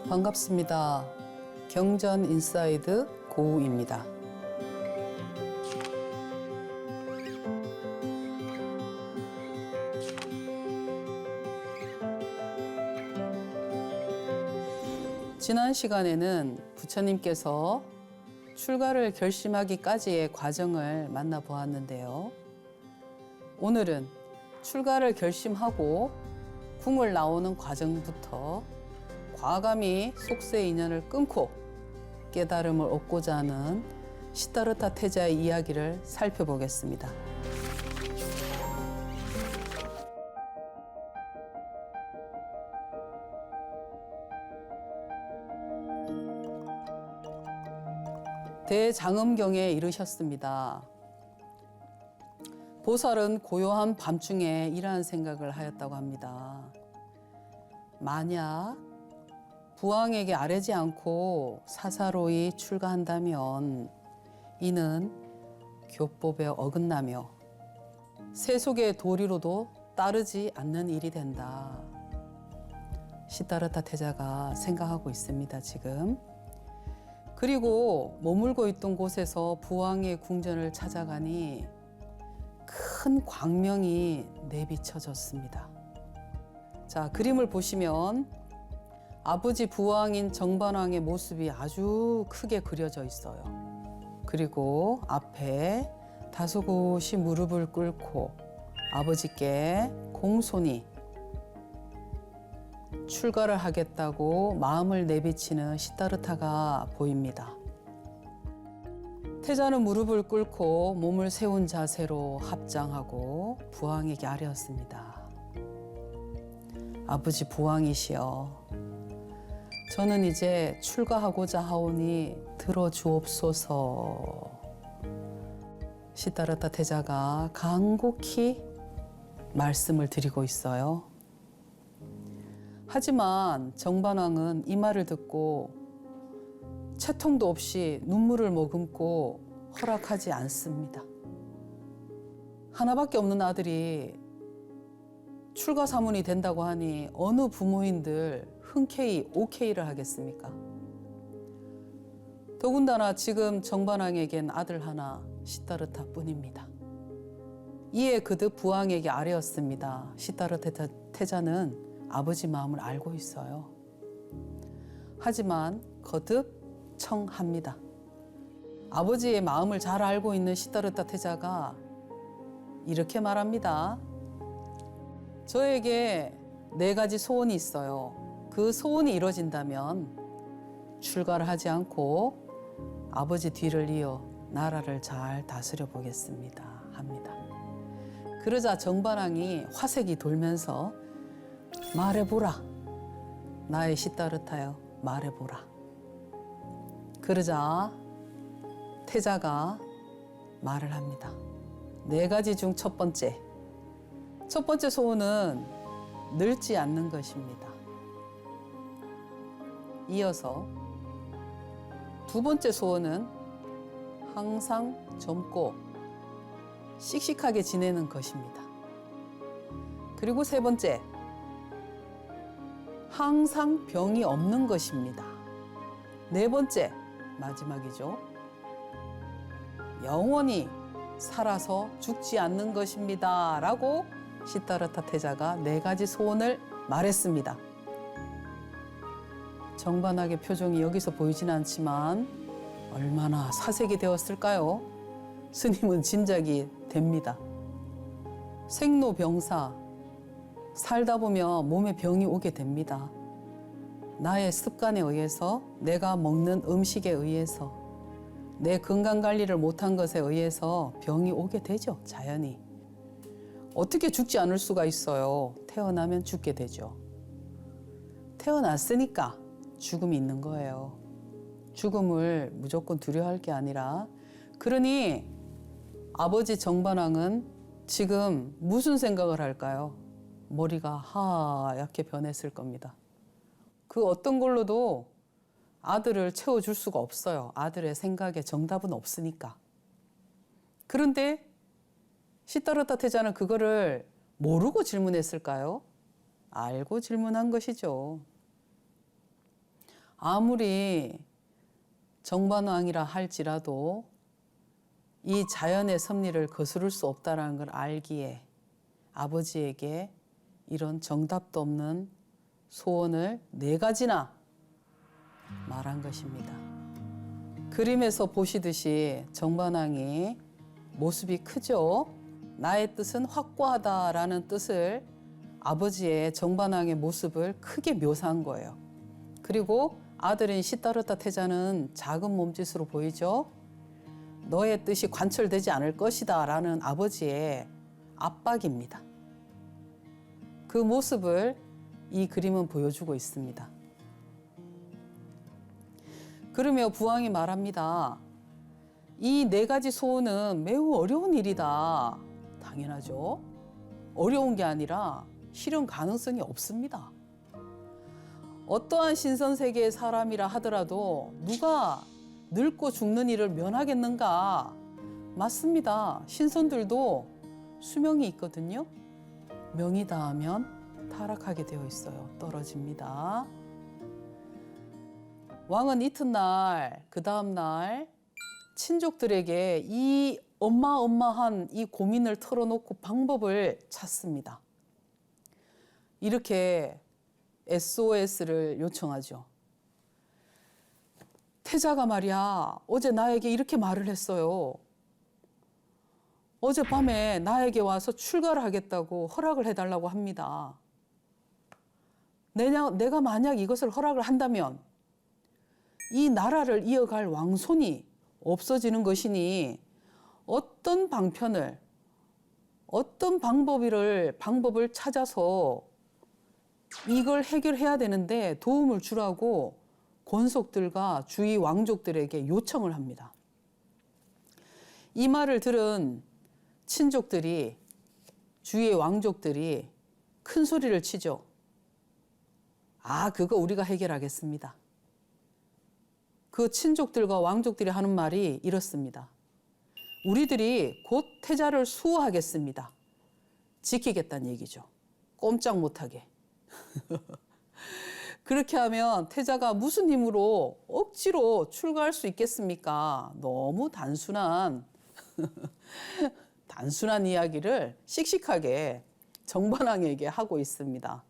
반갑습니다. 경전 인사이드 고우입니다. 지난 시간에는 부처님께서 출가를 결심하기까지의 과정을 만나보았는데요. 오늘은 출가를 결심하고 궁을 나오는 과정부터 과감히 속세 인연을 끊고 깨달음을 얻고자 하는 시다르타 태자의 이야기를 살펴보겠습니다. 대장엄경에 이르셨습니다. 보살은 고요한 밤중에 이러한 생각을 하였다고 합니다. 만약 부왕에게 아뢰지 않고 사사로이 출가한다면 이는 교법에 어긋나며 세속의 도리로도 따르지 않는 일이 된다. 시다르타 태자가 생각하고 있습니다, 지금. 그리고 머물고 있던 곳에서 부왕의 궁전을 찾아가니 큰 광명이 내비쳐졌습니다. 자, 그림을 보시면 아버지 부왕인 정반왕의 모습이 아주 크게 그려져 있어요. 그리고 앞에 다소곳이 무릎을 꿇고 아버지께 공손히 출가를 하겠다고 마음을 내비치는 시다르타가 보입니다. 태자는 무릎을 꿇고 몸을 세운 자세로 합장하고 부왕에게 아뢰었습니다. 아버지 부왕이시여, 저는 이제 출가하고자 하오니 들어주옵소서. 시다르타 태자가 간곡히 말씀을 드리고 있어요. 하지만 정반왕은 이 말을 듣고 채통도 없이 눈물을 머금고 허락하지 않습니다. 하나밖에 없는 아들이 출가 사문이 된다고 하니 어느 부모인들 흔쾌히 오케이를 하겠습니까? 더군다나 지금 정반왕에겐 아들 하나 시다르타 뿐입니다. 이에 그득 부왕에게 아뢰었습니다. 시다르타 태자는 아버지 마음을 알고 있어요. 하지만 거듭 청합니다. 아버지의 마음을 잘 알고 있는 시다르타 태자가 이렇게 말합니다. 저에게 4가지 소원이 있어요. 그 소원이 이루어진다면 출가를 하지 않고 아버지 뒤를 이어 나라를 잘 다스려 보겠습니다. 합니다. 그러자 정반왕이 화색이 돌면서 말해보라. 나의 시다르타여, 말해보라. 그러자 태자가 말을 합니다. 4가지 중 첫 번째 소원은 늙지 않는 것입니다. 이어서 2번째 소원은 항상 젊고 씩씩하게 지내는 것입니다. 그리고 3번째, 항상 병이 없는 것입니다. 4번째, 마지막이죠. 영원히 살아서 죽지 않는 것입니다. 라고 시다르타 태자가 4가지 소원을 말했습니다. 정반왕의 표정이 여기서 보이진 않지만 얼마나 사색이 되었을까요? 스님은 짐작이 됩니다. 생로병사, 살다 보면 몸에 병이 오게 됩니다. 나의 습관에 의해서, 내가 먹는 음식에 의해서, 내 건강관리를 못한 것에 의해서 병이 오게 되죠, 자연히. 어떻게 죽지 않을 수가 있어요? 태어나면 죽게 되죠. 태어났으니까 죽음이 있는 거예요. 죽음을 무조건 두려워할 게 아니라, 그러니 아버지 정반왕은 지금 무슨 생각을 할까요? 머리가 하얗게 변했을 겁니다. 그 어떤 걸로도 아들을 채워줄 수가 없어요. 아들의 생각에 정답은 없으니까. 그런데 시다르타 태자는 그거를 모르고 질문했을까요? 알고 질문한 것이죠. 아무리 정반왕이라 할지라도 이 자연의 섭리를 거스를 수 없다는 걸 알기에 아버지에게 이런 정답도 없는 소원을 4가지나 말한 것입니다. 그림에서 보시듯이 정반왕이 모습이 크죠. 나의 뜻은 확고하다라는 뜻을 아버지의 정반왕의 모습을 크게 묘사한 거예요. 그리고 아들인 시다르타 태자는 작은 몸짓으로 보이죠. 너의 뜻이 관철되지 않을 것이다 라는 아버지의 압박입니다. 그 모습을 이 그림은 보여주고 있습니다. 그러며 부왕이 말합니다. 이 4가지 소원은 매우 어려운 일이다. 당연하죠. 어려운 게 아니라 실현 가능성이 없습니다. 어떠한 신선세계의 사람이라 하더라도 누가 늙고 죽는 일을 면하겠는가? 맞습니다. 신선들도 수명이 있거든요. 명이 닿으면 타락하게 되어 있어요. 떨어집니다. 왕은 이튿날, 그 다음날 친족들에게 이 어마어마한 이 고민을 털어놓고 방법을 찾습니다. 이렇게 SOS를 요청하죠. 태자가 말이야, 어제 나에게 이렇게 말을 했어요. 어젯밤에 나에게 와서 출가를 하겠다고 허락을 해달라고 합니다. 내가 만약 이것을 허락을 한다면 이 나라를 이어갈 왕손이 없어지는 것이니 어떤 방편을, 어떤 방법을 찾아서 이걸 해결해야 되는데 도움을 주라고 권속들과 주위 왕족들에게 요청을 합니다. 이 말을 들은 친족들이, 주위의 왕족들이 큰 소리를 치죠. 아, 그거 우리가 해결하겠습니다. 그 친족들과 왕족들이 하는 말이 이렇습니다. 우리들이 곧 태자를 수호하겠습니다. 지키겠다는 얘기죠. 꼼짝 못하게. 그렇게 하면 태자가 무슨 힘으로 억지로 출가할 수 있겠습니까? 너무 단순한 이야기를 씩씩하게 정반왕에게 하고 있습니다.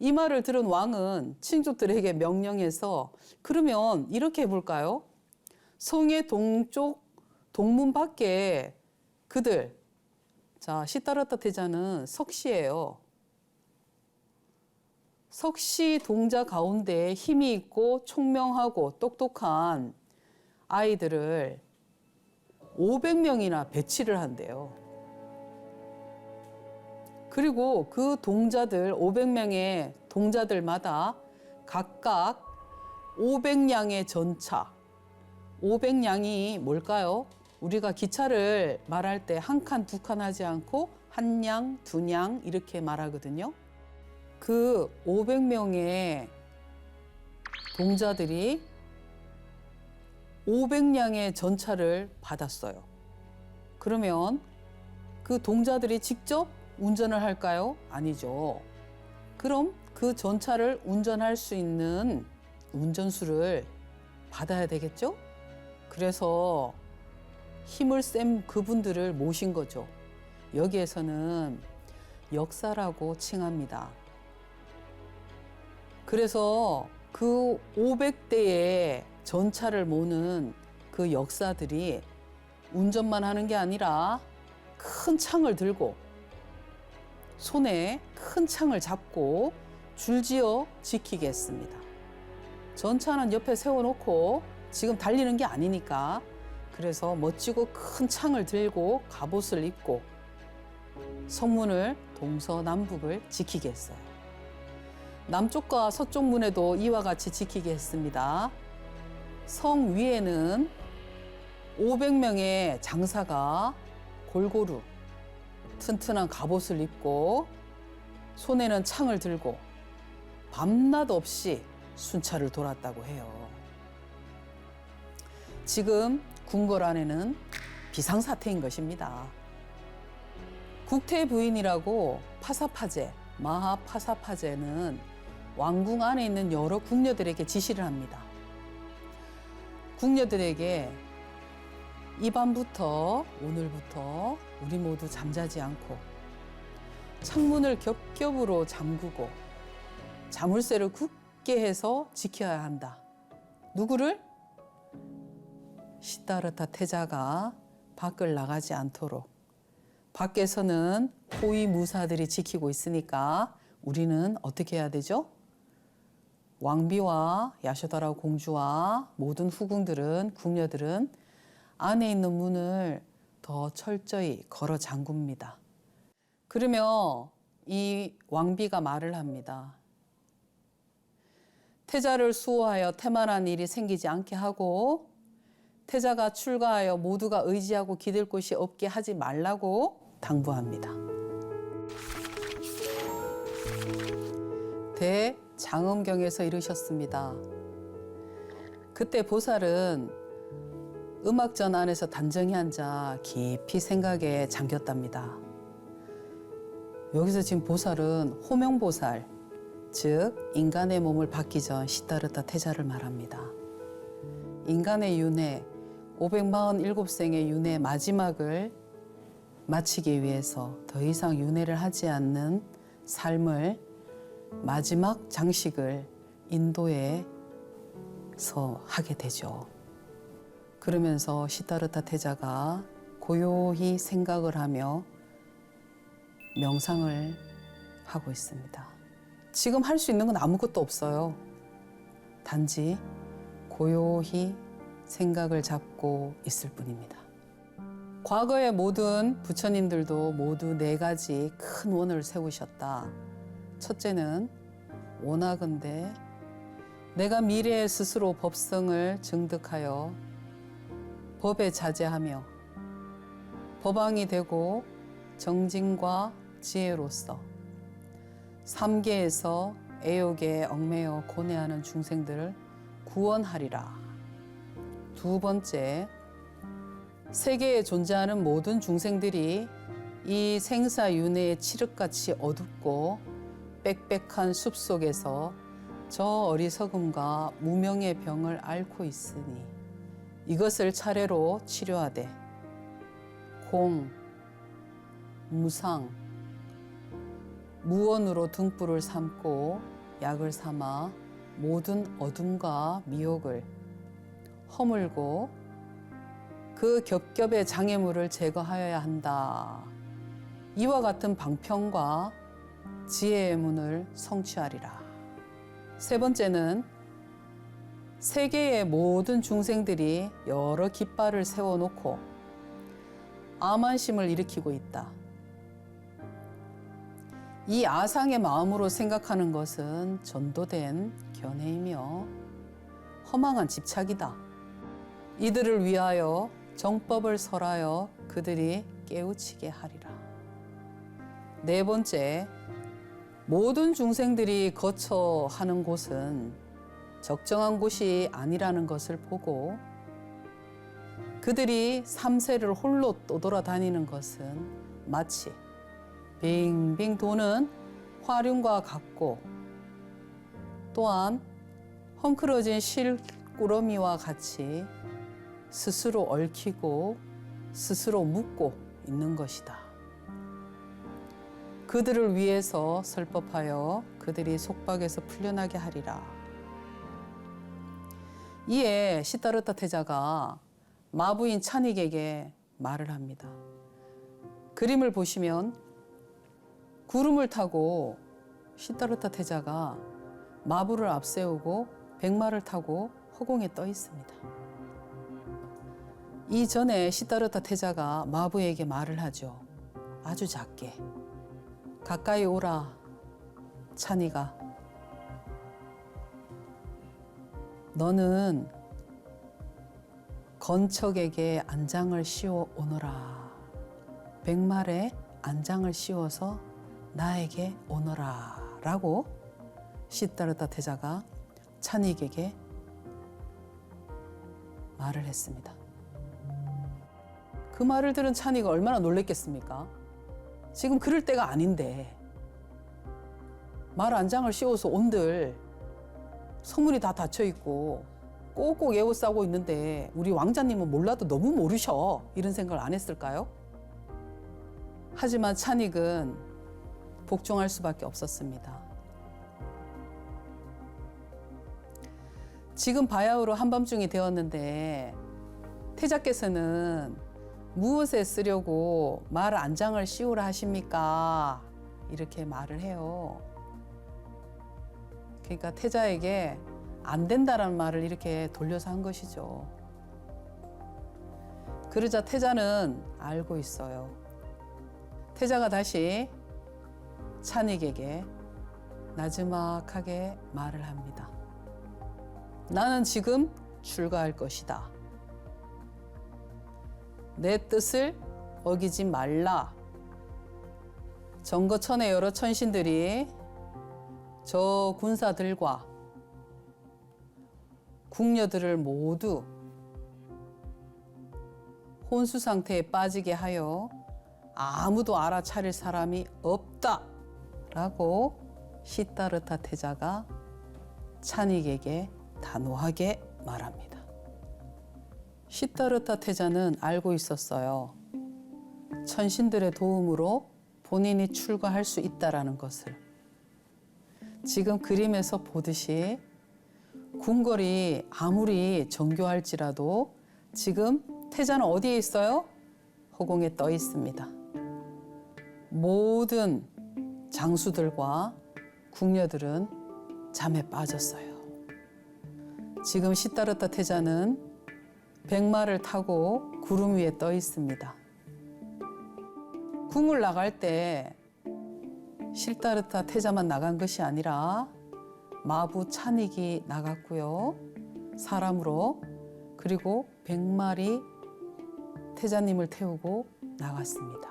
이 말을 들은 왕은 친족들에게 명령해서 그러면 이렇게 해볼까요? 성의 동쪽 동문 밖에 그들, 자, 시다르타 태자는 석시예요. 석시 동자 가운데 힘이 있고 총명하고 똑똑한 아이들을 500명이나 배치를 한대요. 그리고 그 동자들, 500명의 동자들마다 각각 500냥의 전차, 500냥이 뭘까요? 우리가 기차를 말할 때 한 칸, 두 칸 하지 않고 한 냥, 두 냥 이렇게 말하거든요. 그 500명의 동자들이 500냥의 전차를 받았어요. 그러면 그 동자들이 직접 운전을 할까요? 아니죠. 그럼 그 전차를 운전할 수 있는 운전수를 받아야 되겠죠? 그래서 힘을 센 그분들을 모신 거죠. 여기에서는 역사라고 칭합니다. 그래서 그 500대의 전차를 모는 그 역사들이 운전만 하는 게 아니라 큰 창을 들고 손에 큰 창을 잡고 줄지어 지키겠습니다. 전차는 옆에 세워놓고 지금 달리는 게 아니니까 그래서 멋지고 큰 창을 들고 갑옷을 입고 성문을 동서남북을 지키게 했어요. 남쪽과 서쪽 문에도 이와 같이 지키게 했습니다. 성 위에는 500명의 장사가 골고루 튼튼한 갑옷을 입고 손에는 창을 들고 밤낮 없이 순찰을 돌았다고 해요. 지금 궁궐 안에는 비상사태인 것입니다. 국태 부인이라고 파사파제, 마하파사파제는 왕궁 안에 있는 여러 궁녀들에게 지시를 합니다. 궁녀들에게 이 밤부터 오늘부터 우리 모두 잠자지 않고 창문을 겹겹으로 잠그고 자물쇠를 굳게 해서 지켜야 한다. 누구를? 시다르타 태자가 밖을 나가지 않도록. 밖에서는 호위 무사들이 지키고 있으니까 우리는 어떻게 해야 되죠? 왕비와 야쇼다라 공주와 모든 후궁들은, 궁녀들은 안에 있는 문을 더 철저히 걸어 잠굽니다. 그러며 이 왕비가 말을 합니다. 태자를 수호하여 태만한 일이 생기지 않게 하고 태자가 출가하여 모두가 의지하고 기댈 곳이 없게 하지 말라고 당부합니다. 대장엄경에서 이르셨습니다. 그때 보살은 음악전 안에서 단정히 앉아 깊이 생각에 잠겼답니다. 여기서 지금 보살은 호명보살, 즉 인간의 몸을 받기 전 시다르타 태자를 말합니다. 인간의 윤회, 547생의 윤회 마지막을 마치기 위해서 더 이상 윤회를 하지 않는 삶을 마지막 장식을 인도에서 하게 되죠. 그러면서 시다르타 태자가 고요히 생각을 하며 명상을 하고 있습니다. 지금 할 수 있는 건 아무것도 없어요. 단지 고요히 생각을 잡고 있을 뿐입니다. 과거의 모든 부처님들도 모두 4가지 큰 원을 세우셨다. 첫째는 원하건대 내가 미래에 스스로 법성을 증득하여 법에 자제하며 법왕이 되고 정진과 지혜로서 3계에서 애욕에 얽매여 고뇌하는 중생들을 구원하리라. 2번째, 세계에 존재하는 모든 중생들이 이 생사윤회의 칠흑같이 어둡고 빽빽한 숲속에서 저 어리석음과 무명의 병을 앓고 있으니 이것을 차례로 치료하되 공, 무상, 무원으로 등불을 삼고 약을 삼아 모든 어둠과 미혹을 허물고 그 겹겹의 장애물을 제거하여야 한다. 이와 같은 방편과 지혜의 문을 성취하리라. 3번째는 세계의 모든 중생들이 여러 깃발을 세워놓고 아만심을 일으키고 있다. 이 아상의 마음으로 생각하는 것은 전도된 견해이며 허망한 집착이다. 이들을 위하여 정법을 설하여 그들이 깨우치게 하리라. 4번째, 모든 중생들이 거처 하는 곳은 적정한 곳이 아니라는 것을 보고 그들이 3세를 홀로 떠돌아다니는 것은 마치 빙빙 도는 화륜과 같고 또한 헝클어진 실꾸러미와 같이 스스로 얽히고 스스로 묶고 있는 것이다. 그들을 위해서 설법하여 그들이 속박에서 풀려나게 하리라. 이에 시다르타 태자가 마부인 찬익에게 말을 합니다. 그림을 보시면 구름을 타고 시다르타 태자가 마부를 앞세우고 백마를 타고 허공에 떠 있습니다. 이전에 시다르타 태자가 마부에게 말을 하죠. 아주 작게. 가까이 오라, 찬이가. 너는 건척에게 안장을 씌워 오너라. 백말에 안장을 씌워서 나에게 오너라. 라고 시다르타 태자가 찬익에게 말을 했습니다. 그 말을 들은 찬이가 얼마나 놀랬겠습니까? 지금 그럴 때가 아닌데 말 안장을 씌워서 온들 성문이 다 닫혀 있고 꼭꼭 에워싸고 있는데 우리 왕자님은 몰라도 너무 모르셔. 이런 생각을 안 했을까요? 하지만 찬익은 복종할 수밖에 없었습니다. 지금 바야흐로 한밤중이 되었는데 태자께서는 무엇에 쓰려고 말 안장을 씌우라 하십니까? 이렇게 말을 해요. 그러니까 태자에게 안 된다라는 말을 이렇게 돌려서 한 것이죠. 그러자 태자는 알고 있어요. 태자가 다시 찬익에게 나지막하게 말을 합니다. 나는 지금 출가할 것이다. 내 뜻을 어기지 말라. 정거천의 여러 천신들이 저 군사들과 궁녀들을 모두 혼수 상태에 빠지게 하여 아무도 알아차릴 사람이 없다 라고 시타르타 태자가 찬익에게 단호하게 말합니다. 시타르타 태자는 알고 있었어요. 천신들의 도움으로 본인이 출가할 수 있다라는 것을. 지금 그림에서 보듯이 궁궐이 아무리 정교할지라도 지금 태자는 어디에 있어요? 허공에 떠 있습니다. 모든 장수들과 궁녀들은 잠에 빠졌어요. 지금 시타르타 태자는 백마를 타고 구름 위에 떠 있습니다. 궁을 나갈 때 시타르타 태자만 나간 것이 아니라 마부 찬익이 나갔고요. 사람으로. 그리고 100마리 태자님을 태우고 나갔습니다.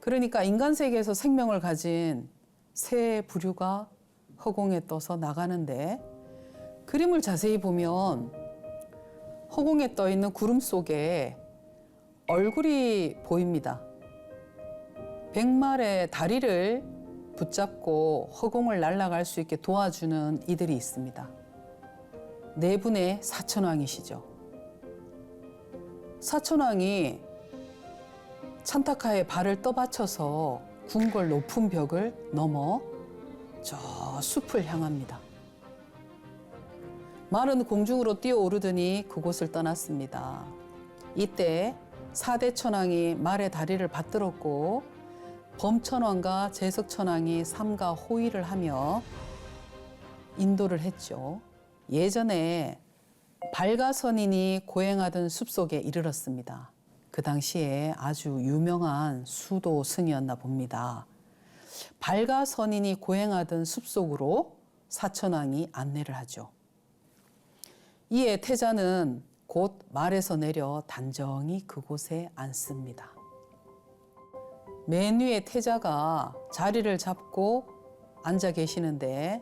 그러니까 인간 세계에서 생명을 가진 새 부류가 허공에 떠서 나가는데 그림을 자세히 보면 허공에 떠 있는 구름 속에 얼굴이 보입니다. 100마리의 다리를 붙잡고 허공을 날아갈 수 있게 도와주는 이들이 있습니다. 네 분의 사천왕이시죠. 사천왕이 찬타카에 발을 떠받쳐서 궁궐 높은 벽을 넘어 저 숲을 향합니다. 말은 공중으로 뛰어오르더니 그곳을 떠났습니다. 이때 사대천왕이 말의 다리를 받들었고 범천왕과 제석천왕이 삼가 호위를 하며 인도를 했죠. 예전에 발가선인이 고행하던 숲속에 이르렀습니다. 그 당시에 아주 유명한 수도 승이었나 봅니다. 발가선인이 고행하던 숲속으로 사천왕이 안내를 하죠. 이에 태자는 곧 말에서 내려 단정히 그곳에 앉습니다. 맨 위에 태자가 자리를 잡고 앉아 계시는데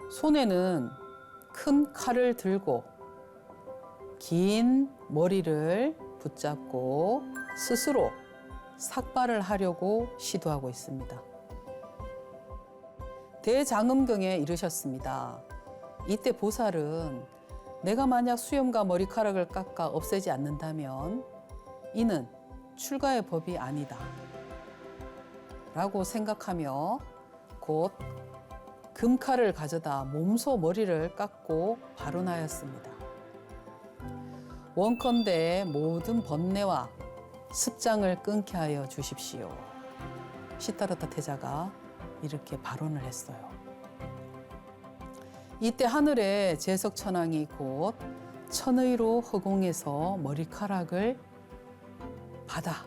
손에는 큰 칼을 들고 긴 머리를 붙잡고 스스로 삭발을 하려고 시도하고 있습니다. 대장음경에 이르셨습니다. 이때 보살은 내가 만약 수염과 머리카락을 깎아 없애지 않는다면 이는 출가의 법이 아니다 라고 생각하며 곧 금칼을 가져다 몸소 머리를 깎고 발언하였습니다. 원컨대 모든 번뇌와 습장을 끊게 하여 주십시오. 시타르타 태자가 이렇게 발언을 했어요. 이때 하늘에 제석천왕이 곧 천의로 허공에서 머리카락을 받아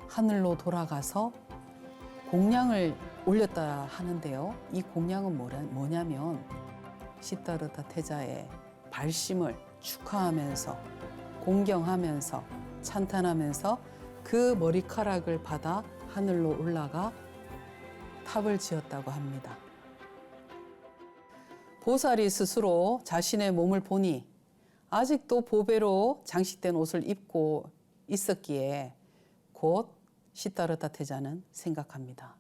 하늘로 돌아가서 공양을 올렸다 하는데요. 이 공양은 뭐냐면 시타르타 태자의 발심을 축하하면서 공경하면서 찬탄하면서 그 머리카락을 받아 하늘로 올라가 탑을 지었다고 합니다. 보살이 스스로 자신의 몸을 보니 아직도 보배로 장식된 옷을 입고 있었기에 곧 시타르타 태자는 생각합니다.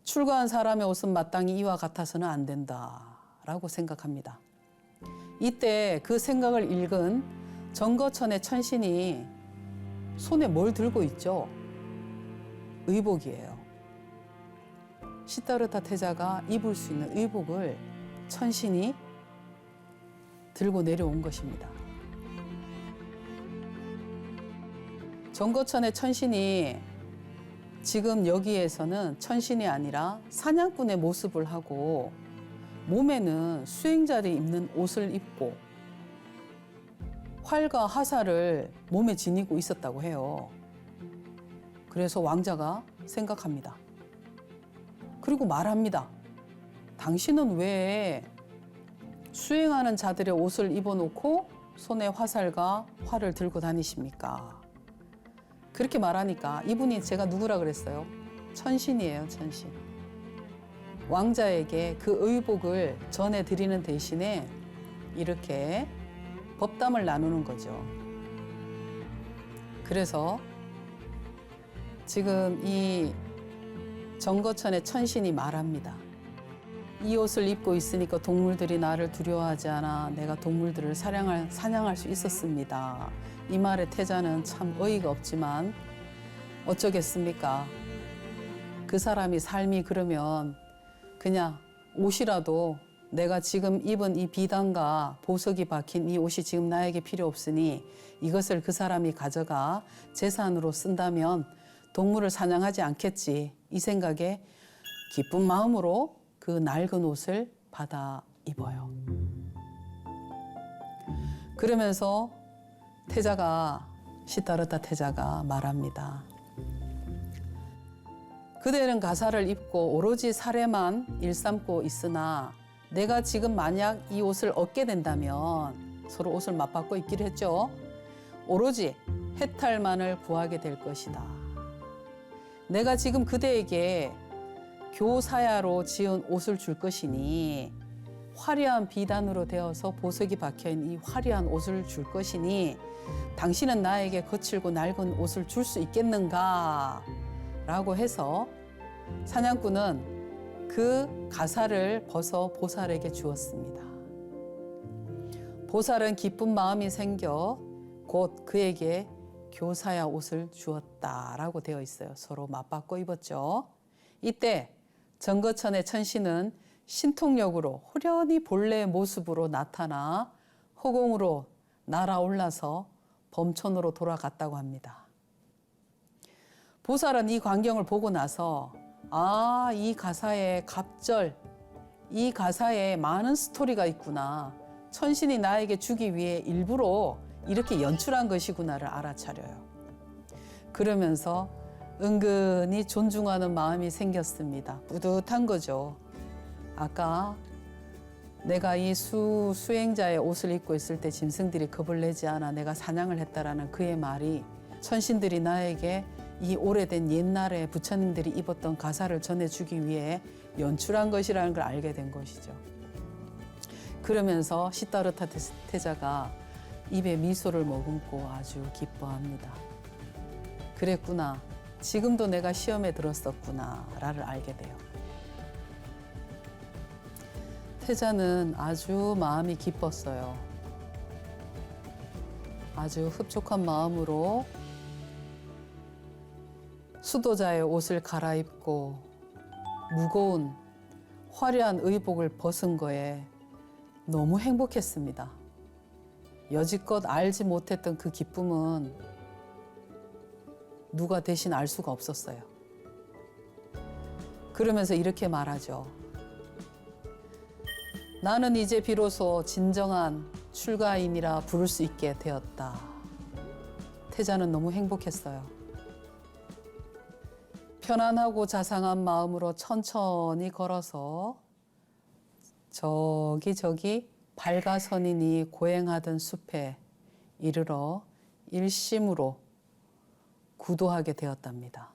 출가한 사람의 옷은 마땅히 이와 같아서는 안 된다라고 생각합니다. 이때 그 생각을 읽은 정거천의 천신이 손에 뭘 들고 있죠? 의복이에요. 시다르타 태자가 입을 수 있는 의복을 천신이 들고 내려온 것입니다. 정거천의 천신이 지금 여기에서는 천신이 아니라 사냥꾼의 모습을 하고 몸에는 수행자들이 입는 옷을 입고 활과 화살을 몸에 지니고 있었다고 해요. 그래서 왕자가 생각합니다. 그리고 말합니다. 당신은 왜 수행하는 자들의 옷을 입어놓고 손에 화살과 활을 들고 다니십니까? 그렇게 말하니까 이분이 제가 누구라 그랬어요? 천신이에요, 천신. 왕자에게 그 의복을 전해드리는 대신에 이렇게 법담을 나누는 거죠. 그래서 지금 이 정거천의 천신이 말합니다. 이 옷을 입고 있으니까 동물들이 나를 두려워하지 않아 내가 동물들을 사냥할 수 있었습니다. 이 말에 태자는 참 어이가 없지만 어쩌겠습니까? 그 사람이 삶이 그러면 그냥 옷이라도 내가 지금 입은 이 비단과 보석이 박힌 이 옷이 지금 나에게 필요 없으니 이것을 그 사람이 가져가 재산으로 쓴다면 동물을 사냥하지 않겠지. 이 생각에 기쁜 마음으로 그 낡은 옷을 받아 입어요. 그러면서 시다르타 태자가 말합니다. 그대는 가사를 입고 오로지 사례만 일삼고 있으나 내가 지금 만약 이 옷을 얻게 된다면 서로 옷을 맞바꿔 입기로 했죠. 오로지 해탈만을 구하게 될 것이다. 내가 지금 그대에게 교사야로 지은 옷을 줄 것이니 화려한 비단으로 되어서 보석이 박혀있는 이 화려한 옷을 줄 것이니 당신은 나에게 거칠고 낡은 옷을 줄 수 있겠는가? 라고 해서 사냥꾼은 그 가사를 벗어 보살에게 주었습니다. 보살은 기쁜 마음이 생겨 곧 그에게 교사야 옷을 주었다라고 되어 있어요. 서로 맞바꿔 입었죠. 이때 정거천의 천신은 신통력으로 호련히 본래의 모습으로 나타나 허공으로 날아올라서 범천으로 돌아갔다고 합니다. 보살은 이 광경을 보고 나서 이 가사에 갑절, 이 가사에 많은 스토리가 있구나. 천신이 나에게 주기 위해 일부러 이렇게 연출한 것이구나를 알아차려요. 그러면서 은근히 존중하는 마음이 생겼습니다. 뿌듯한 거죠. 아까 내가 이 수행자의 옷을 입고 있을 때 짐승들이 겁을 내지 않아 내가 사냥을 했다라는 그의 말이 천신들이 나에게 이 오래된 옛날에 부처님들이 입었던 가사를 전해주기 위해 연출한 것이라는 걸 알게 된 것이죠. 그러면서 시다르타 태자가 입에 미소를 머금고 아주 기뻐합니다. 그랬구나. 지금도 내가 시험에 들었었구나라를 알게 돼요. 태자는 아주 마음이 기뻤어요. 아주 흡족한 마음으로 수도자의 옷을 갈아입고 무거운 화려한 의복을 벗은 거에 너무 행복했습니다. 여지껏 알지 못했던 그 기쁨은 누가 대신 알 수가 없었어요. 그러면서 이렇게 말하죠. 나는 이제 비로소 진정한 출가인이라 부를 수 있게 되었다. 태자는 너무 행복했어요. 편안하고 자상한 마음으로 천천히 걸어서 저기 발가선인이 고행하던 숲에 이르러 일심으로 구도하게 되었답니다.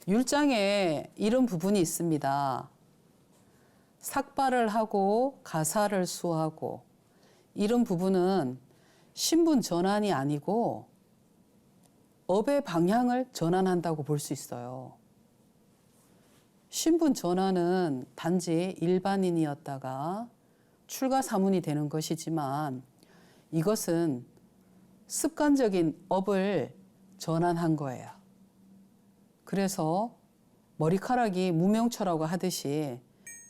율장에 이런 부분이 있습니다. 삭발을 하고 가사를 수하고 이런 부분은 신분 전환이 아니고 업의 방향을 전환한다고 볼 수 있어요. 신분 전환은 단지 일반인이었다가 출가 사문이 되는 것이지만 이것은 습관적인 업을 전환한 거예요. 그래서 머리카락이 무명초라고 하듯이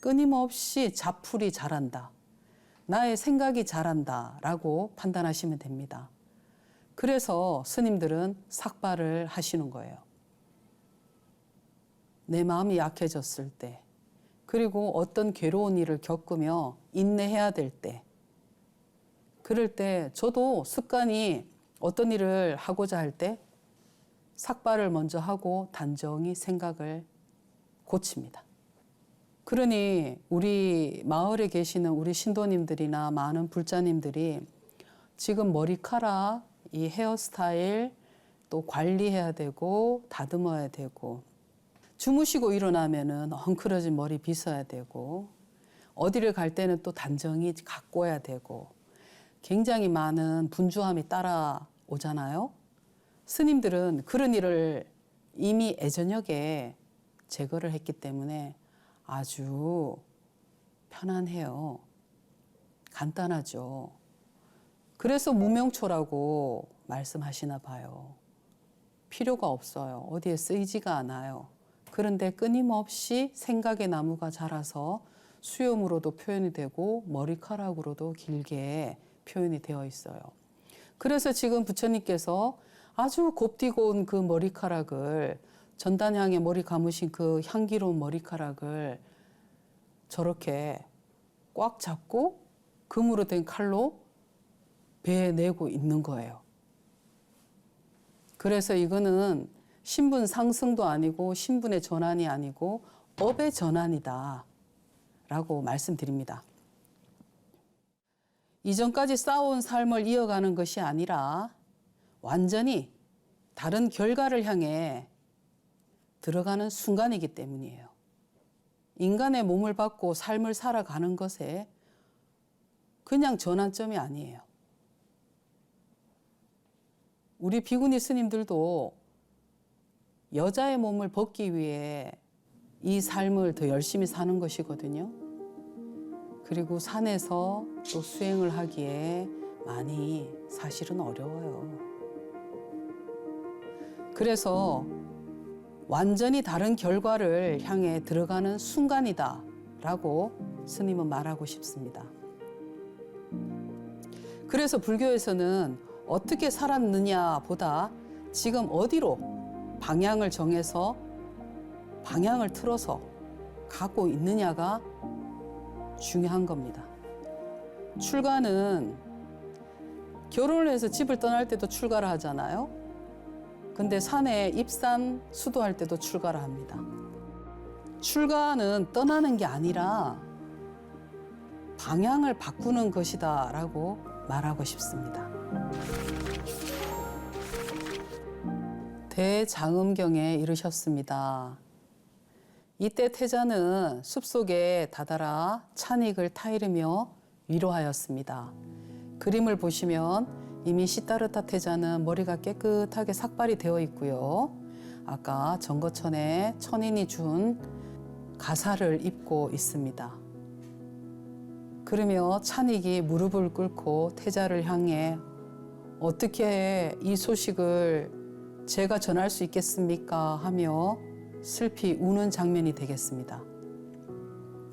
끊임없이 잡풀이 자란다. 나의 생각이 자란다 라고 판단하시면 됩니다. 그래서 스님들은 삭발을 하시는 거예요. 내 마음이 약해졌을 때, 그리고 어떤 괴로운 일을 겪으며 인내해야 될 때, 그럴 때 저도 습관이 어떤 일을 하고자 할 때 삭발을 먼저 하고 단정히 생각을 고칩니다. 그러니 우리 마을에 계시는 우리 신도님들이나 많은 불자님들이 지금 머리카락, 이 헤어스타일 또 관리해야 되고 다듬어야 되고 주무시고 일어나면은 엉클어진 머리 빗어야 되고 어디를 갈 때는 또 단정히 가꿔야 되고 굉장히 많은 분주함이 따라오잖아요. 스님들은 그런 일을 이미 예저녁에 제거를 했기 때문에 아주 편안해요. 간단하죠. 그래서 무명초라고 말씀하시나 봐요. 필요가 없어요. 어디에 쓰이지가 않아요. 그런데 끊임없이 생각의 나무가 자라서 수염으로도 표현이 되고 머리카락으로도 길게 표현이 되어 있어요. 그래서 지금 부처님께서 아주 곱디고 온 그 머리카락을 전단향에 머리 감으신 그 향기로운 머리카락을 저렇게 꽉 잡고 금으로 된 칼로 배에 내고 있는 거예요. 그래서 이거는 신분 상승도 아니고 신분의 전환이 아니고 업의 전환이다 라고 말씀드립니다. 이전까지 쌓아온 삶을 이어가는 것이 아니라 완전히 다른 결과를 향해 들어가는 순간이기 때문이에요. 인간의 몸을 받고 삶을 살아가는 것에 그냥 전환점이 아니에요. 우리 비구니 스님들도 여자의 몸을 벗기 위해 이 삶을 더 열심히 사는 것이거든요. 그리고 산에서 또 수행을 하기에 많이 사실은 어려워요. 그래서 완전히 다른 결과를 향해 들어가는 순간이다 라고 스님은 말하고 싶습니다. 그래서 불교에서는 어떻게 살았느냐 보다 지금 어디로 방향을 정해서 방향을 틀어서 가고 있느냐가 중요한 겁니다. 출가는 결혼을 해서 집을 떠날 때도 출가를 하잖아요. 근데 산에 입산 수도할 때도 출가를 합니다. 출가는 떠나는 게 아니라 방향을 바꾸는 것이다 라고 말하고 싶습니다. 대장음경에 이르셨습니다. 이때 태자는 숲속에 다다라 찬익을 타이르며 위로하였습니다. 그림을 보시면 이미 시타르타 태자는 머리가 깨끗하게 삭발이 되어 있고요. 아까 정거천에 천인이 준 가사를 입고 있습니다. 그러며 찬익이 무릎을 꿇고 태자를 향해 어떻게 이 소식을 제가 전할 수 있겠습니까? 하며 슬피 우는 장면이 되겠습니다.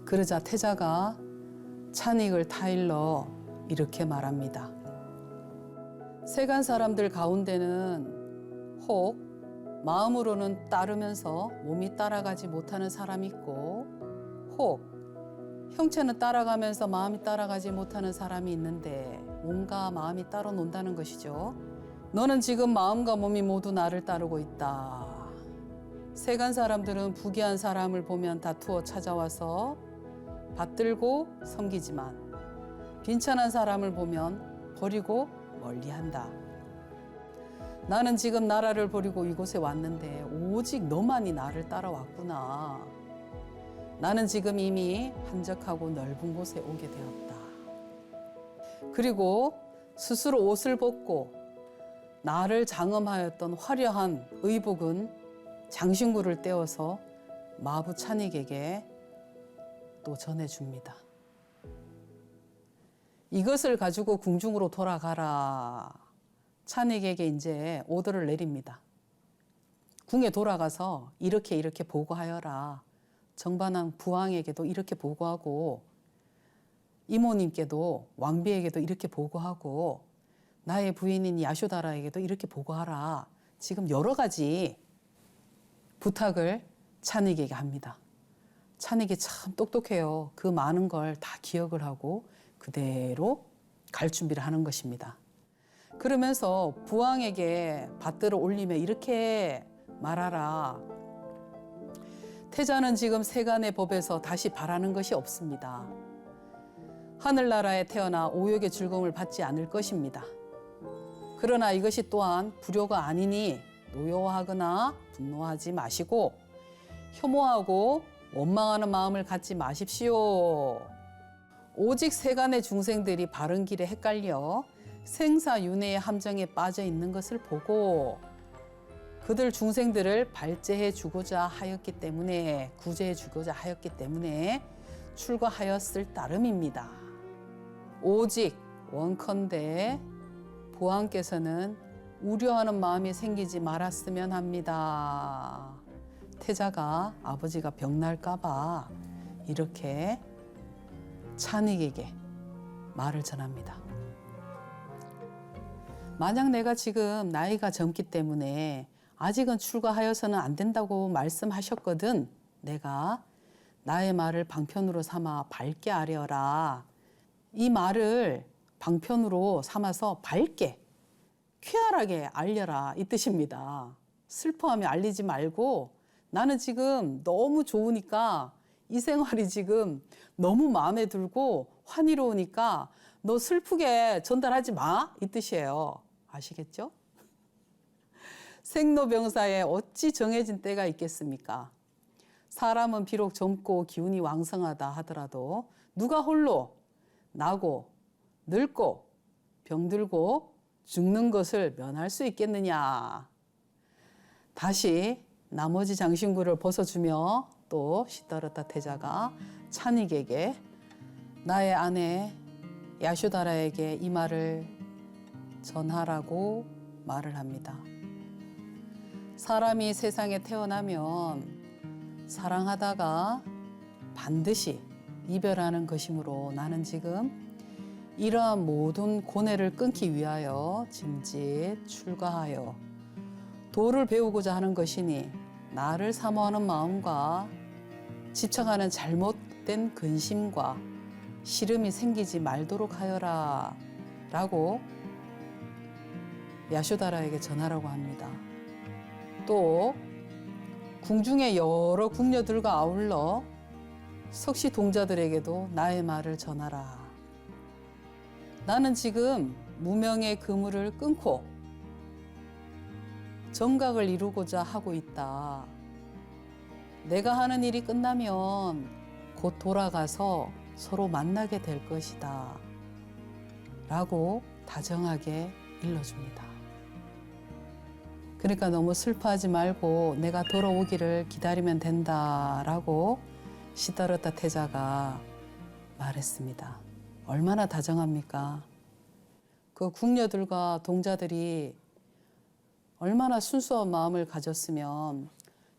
그러자 태자가 찬익을 타일러 이렇게 말합니다. 세간 사람들 가운데는 혹 마음으로는 따르면서 몸이 따라가지 못하는 사람이 있고 혹 형체는 따라가면서 마음이 따라가지 못하는 사람이 있는데 몸과 마음이 따로 논다는 것이죠. 너는 지금 마음과 몸이 모두 나를 따르고 있다. 세간 사람들은 부귀한 사람을 보면 다투어 찾아와서 받들고 섬기지만 빈천한 사람을 보면 버리고 멀리한다. 나는 지금 나라를 버리고 이곳에 왔는데 오직 너만이 나를 따라왔구나. 나는 지금 이미 한적하고 넓은 곳에 오게 되었다. 그리고 스스로 옷을 벗고 나를 장엄하였던 화려한 의복은 장신구를 떼어서 마부 찬익에게 또 전해줍니다. 이것을 가지고 궁중으로 돌아가라. 찬익에게 이제 오더를 내립니다. 궁에 돌아가서 이렇게 보고하여라. 정반왕 부왕에게도 이렇게 보고하고 이모님께도 왕비에게도 이렇게 보고하고 나의 부인인 야쇼다라에게도 이렇게 보고하라. 지금 여러 가지 부탁을 찬익에게 합니다. 찬익이 참 똑똑해요. 그 많은 걸 다 기억을 하고 그대로 갈 준비를 하는 것입니다. 그러면서 부왕에게 받들어 올리며 이렇게 말하라. 태자는 지금 세간의 법에서 다시 바라는 것이 없습니다. 하늘나라에 태어나 오욕의 즐거움을 받지 않을 것입니다. 그러나 이것이 또한 불효가 아니니 노여워하거나 분노하지 마시고 혐오하고 원망하는 마음을 갖지 마십시오. 오직 세간의 중생들이 바른 길에 헷갈려 생사윤회의 함정에 빠져 있는 것을 보고 그들 중생들을 발제해 주고자 하였기 때문에 구제해 주고자 하였기 때문에 출가하였을 따름입니다. 오직 원컨대 부왕께서는 우려하는 마음이 생기지 말았으면 합니다. 태자가 아버지가 병날까 봐 이렇게 찬익에게 말을 전합니다. 만약 내가 지금 나이가 젊기 때문에 아직은 출가하여서는 안 된다고 말씀하셨거든 내가 나의 말을 방편으로 삼아 밝게 하려라. 이 말을 방편으로 삼아서 밝게 쾌활하게 알려라 이 뜻입니다. 슬퍼하며 알리지 말고 나는 지금 너무 좋으니까 이 생활이 지금 너무 마음에 들고 환희로우니까 너 슬프게 전달하지 마 이 뜻이에요. 아시겠죠? 생로병사에 어찌 정해진 때가 있겠습니까? 사람은 비록 젊고 기운이 왕성하다 하더라도 누가 홀로 나고 늙고 병들고 죽는 것을 면할 수 있겠느냐. 다시 나머지 장신구를 벗어주며 또 시다르타 태자가 찬익에게 나의 아내 야쇼다라에게 이 말을 전하라고 말을 합니다. 사람이 세상에 태어나면 사랑하다가 반드시 이별하는 것이므로 나는 지금 이러한 모든 고뇌를 끊기 위하여 짐짓 출가하여 도를 배우고자 하는 것이니 나를 사모하는 마음과 집착하는 잘못된 근심과 시름이 생기지 말도록 하여라 라고 야쇼다라에게 전하라고 합니다. 또 궁중의 여러 궁녀들과 아울러 석시 동자들에게도 나의 말을 전하라. 나는 지금 무명의 그물을 끊고 정각을 이루고자 하고 있다. 내가 하는 일이 끝나면 곧 돌아가서 서로 만나게 될 것이다. 라고 다정하게 일러줍니다. 그러니까 너무 슬퍼하지 말고 내가 돌아오기를 기다리면 된다라고 시다르타 태자가 말했습니다. 얼마나 다정합니까? 그 궁녀들과 동자들이 얼마나 순수한 마음을 가졌으면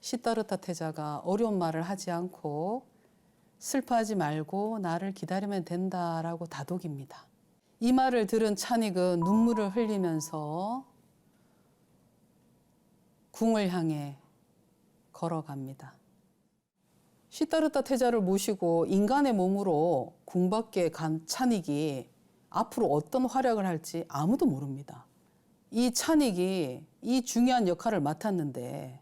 시다르타 태자가 어려운 말을 하지 않고 슬퍼하지 말고 나를 기다리면 된다라고 다독입니다. 이 말을 들은 찬익은 눈물을 흘리면서 궁을 향해 걸어갑니다. 시다르타 태자를 모시고 인간의 몸으로 궁 밖에 간 찬익이 앞으로 어떤 활약을 할지 아무도 모릅니다. 이 찬익이 이 중요한 역할을 맡았는데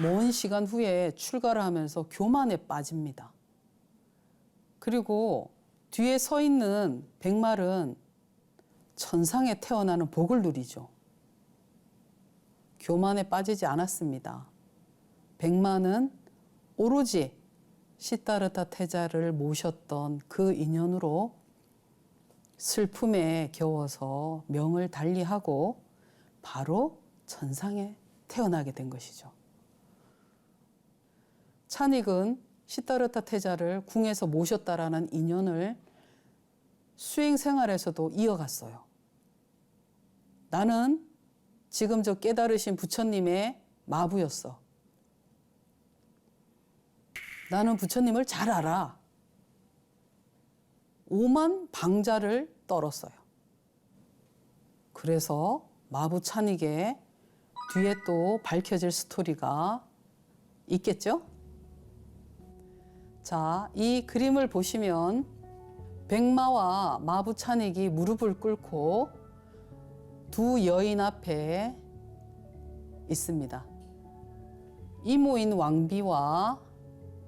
먼 시간 후에 출가를 하면서 교만에 빠집니다. 그리고 뒤에 서 있는 백말은 천상에 태어나는 복을 누리죠. 교만에 빠지지 않았습니다. 백만은 오로지 시다르타 태자를 모셨던 그 인연으로 슬픔에 겨워서 명을 달리하고 바로 천상에 태어나게 된 것이죠. 찬익은 시다르타 태자를 궁에서 모셨다라는 인연을 수행 생활에서도 이어갔어요. 나는 지금 저 깨달으신 부처님의 마부였어. 나는 부처님을 잘 알아. 오만 방자를 떨었어요. 그래서 마부 찬익의 뒤에 또 밝혀질 스토리가 있겠죠? 자, 이 그림을 보시면 백마와 마부 찬익이 무릎을 꿇고 두 여인 앞에 있습니다. 이모인 왕비와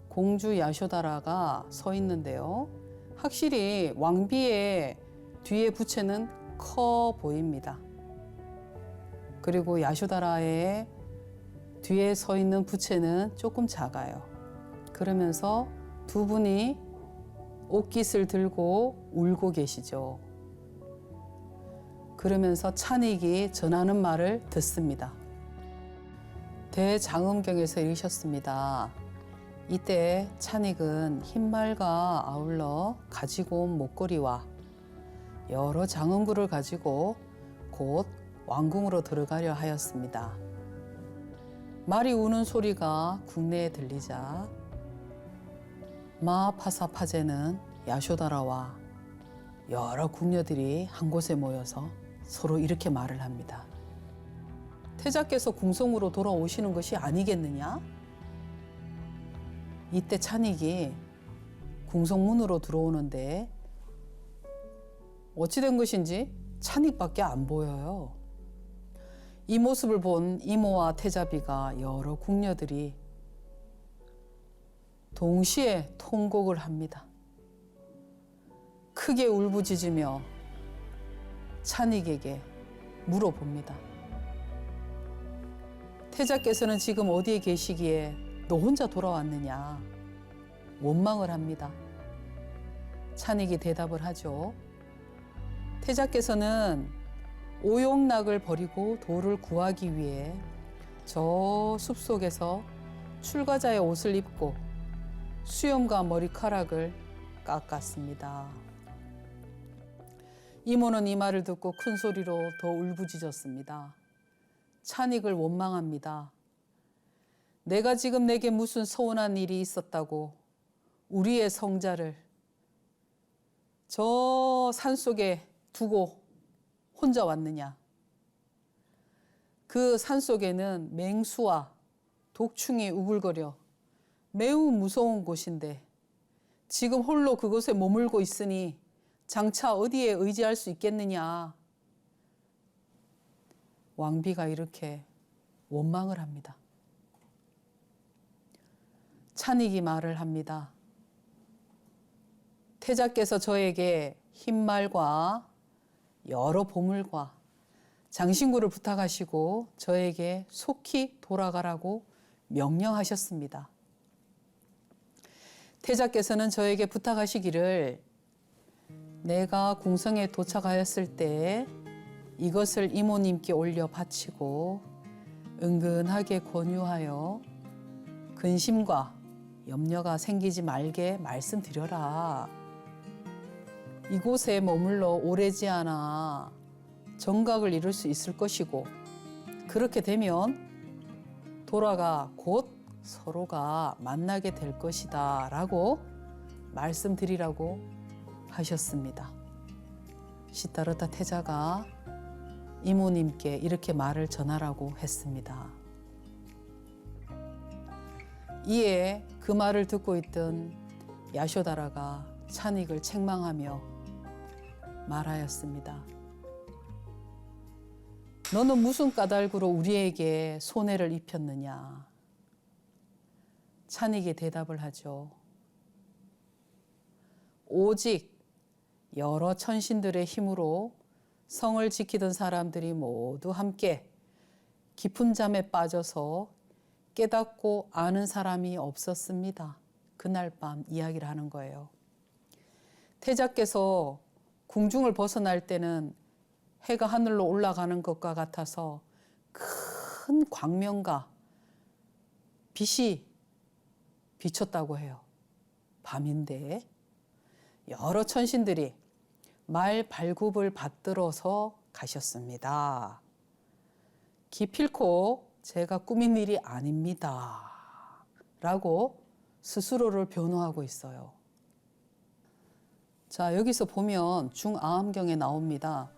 공주 야쇼다라가 서 있는데요. 확실히 왕비의 뒤에 부채는 커 보입니다. 그리고 야쇼다라의 뒤에 서 있는 부채는 조금 작아요. 그러면서 두 분이 옷깃을 들고 울고 계시죠. 그러면서 찬익이 전하는 말을 듣습니다. 대장엄경에서 읽으셨습니다. 이때 찬익은 흰말과 아울러 가지고 온 목걸이와 여러 장엄구를 가지고 곧 왕궁으로 들어가려 하였습니다. 말이 우는 소리가 국내에 들리자 마파사파제는 야쇼다라와 여러 궁녀들이 한 곳에 모여서 서로 이렇게 말을 합니다. 태자께서 궁성으로 돌아오시는 것이 아니겠느냐? 이때 찬익이 궁성문으로 들어오는데 어찌된 것인지 찬익밖에 안 보여요. 이 모습을 본 이모와 태자비가 여러 궁녀들이 동시에 통곡을 합니다. 크게 울부짖으며 찬익에게 물어봅니다. 태자께서는 지금 어디에 계시기에 너 혼자 돌아왔느냐? 원망을 합니다. 찬익이 대답을 하죠. 태자께서는 오용락을 버리고 도를 구하기 위해 저 숲속에서 출가자의 옷을 입고 수염과 머리카락을 깎았습니다. 이모는 이 말을 듣고 큰 소리로 더 울부짖었습니다. 찬익을 원망합니다. 내가 지금 내게 무슨 서운한 일이 있었다고 우리의 성자를 저 산속에 두고 혼자 왔느냐. 그 산속에는 맹수와 독충이 우글거려 매우 무서운 곳인데 지금 홀로 그곳에 머물고 있으니 장차 어디에 의지할 수 있겠느냐. 왕비가 이렇게 원망을 합니다. 찬익이 말을 합니다. 태자께서 저에게 흰말과 여러 보물과 장신구를 부탁하시고 저에게 속히 돌아가라고 명령하셨습니다. 태자께서는 저에게 부탁하시기를 내가 궁성에 도착하였을 때 이것을 이모님께 올려 바치고 은근하게 권유하여 근심과 염려가 생기지 말게 말씀드려라. 이곳에 머물러 오래지 않아 정각을 이룰 수 있을 것이고 그렇게 되면 돌아가 곧 서로가 만나게 될 것이다 라고 말씀드리라고 하셨습니다. 시다르타 태자가 이모님께 이렇게 말을 전하라고 했습니다. 이에 그 말을 듣고 있던 야쇼다라가 찬익을 책망하며 말하였습니다. 너는 무슨 까닭으로 우리에게 손해를 입혔느냐? 찬익이 대답을 하죠. 오직 여러 천신들의 힘으로 성을 지키던 사람들이 모두 함께 깊은 잠에 빠져서 깨닫고 아는 사람이 없었습니다. 그날 밤 이야기를 하는 거예요. 태자께서 궁중을 벗어날 때는 해가 하늘로 올라가는 것과 같아서 큰 광명과 빛이 비쳤다고 해요. 밤인데 여러 천신들이 말 발굽을 받들어서 가셨습니다. 기필코 제가 꾸민 일이 아닙니다. 라고 스스로를 변호하고 있어요. 자, 여기서 보면 중아함경에 나옵니다.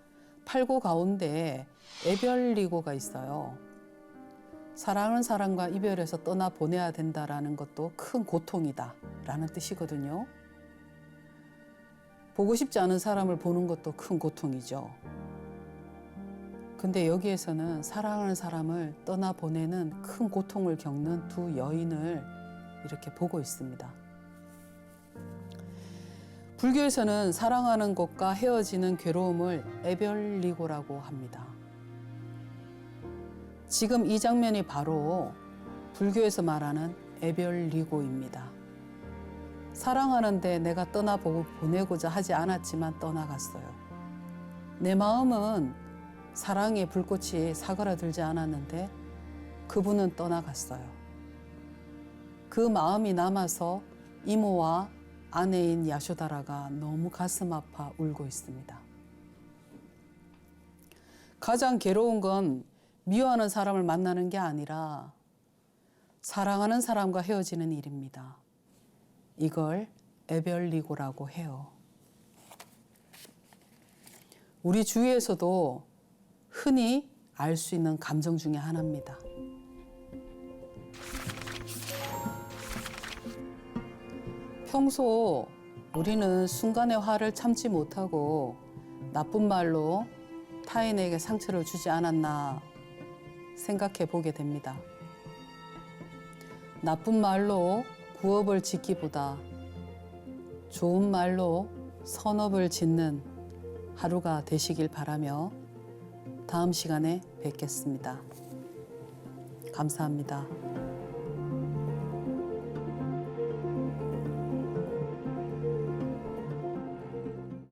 팔고 가운데 애별리고가 있어요. 사랑하는 사람과 이별해서 떠나 보내야 된다라는 것도 큰 고통이다 라는 뜻이거든요. 보고 싶지 않은 사람을 보는 것도 큰 고통이죠. 근데 여기에서는 사랑하는 사람을 떠나 보내는 큰 고통을 겪는 두 여인을 이렇게 보고 있습니다. 불교에서는 사랑하는 것과 헤어지는 괴로움을 애별리고라고 합니다. 지금 이 장면이 바로 불교에서 말하는 애별리고입니다. 사랑하는데 내가 보내고자 하지 않았지만 떠나갔어요. 내 마음은 사랑의 불꽃이 사그라들지 않았는데 그분은 떠나갔어요. 그 마음이 남아서 이모와 아내인 야쇼다라가 너무 가슴 아파 울고 있습니다. 가장 괴로운 건 미워하는 사람을 만나는 게 아니라 사랑하는 사람과 헤어지는 일입니다. 이걸 애별리고라고 해요. 우리 주위에서도 흔히 알 수 있는 감정 중에 하나입니다. 평소 우리는 순간의 화를 참지 못하고 나쁜 말로 타인에게 상처를 주지 않았나 생각해 보게 됩니다. 나쁜 말로 구업을 짓기보다 좋은 말로 선업을 짓는 하루가 되시길 바라며 다음 시간에 뵙겠습니다. 감사합니다.